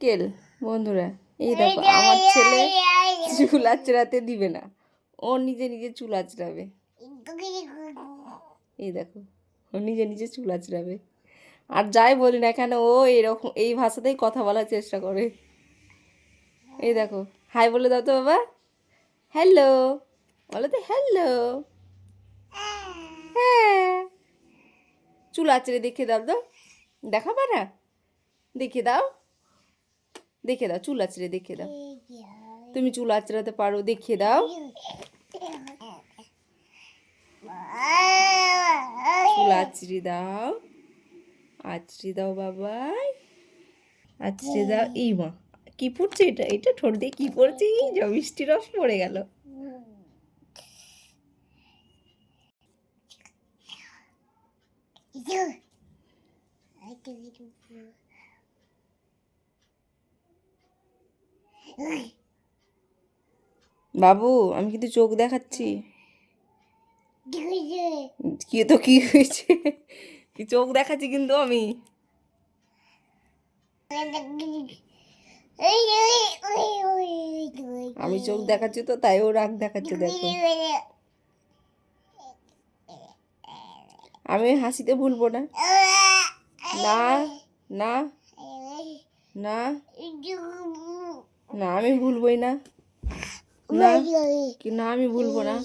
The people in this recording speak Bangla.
বিকেল বন্ধুরা, এই দেখো আমার ছেলে চুল আঁচড়াতে দিবে না, ও নিজে নিজে চুল আঁচড়াবে। এই দেখো ও নিজে নিজে চুল আঁচড়াবে, আর যাই বলি না কেন ও এরকম এই ভাষাতেই কথা বলার চেষ্টা করে। এই দেখো, হাই বলে দাও তো বাবা, হ্যালো বলো তো, হ্যালো। হ্যাঁ, চুল আঁচড়ে দেখে দাও তো, দেখাবে না? দেখে দাও, দেখে দাও, চুল আঁচড়ে দেখে দাও, তুমি চুল আঁচড়াতে পারো, দেখিয়ে দাও। চুল আঁচড়ে দাও, আঁচড়ে দাও বাবাই, আঁচড়ে দাও। এই মা, কি পড়ছে এটা? এটা ঠোঁট দিয়ে কি পড়ছে? এই যা মিষ্টি রস পড়ে গেল। বাবু, আমি কিন্তু চোখ দেখাচ্ছি। কি তো কি হয়েছে? কি চোখ দেখাচ্ছি কিন্তু আমি। আমি চোখ দেখাচ্ছি তো, তাই ও রাগ দেখাচ্ছে। দেখো, আমি হাসিতে ভুলবো না। না না না না, আমি ভুলবই না। না কি না, আমি ভুলবো না।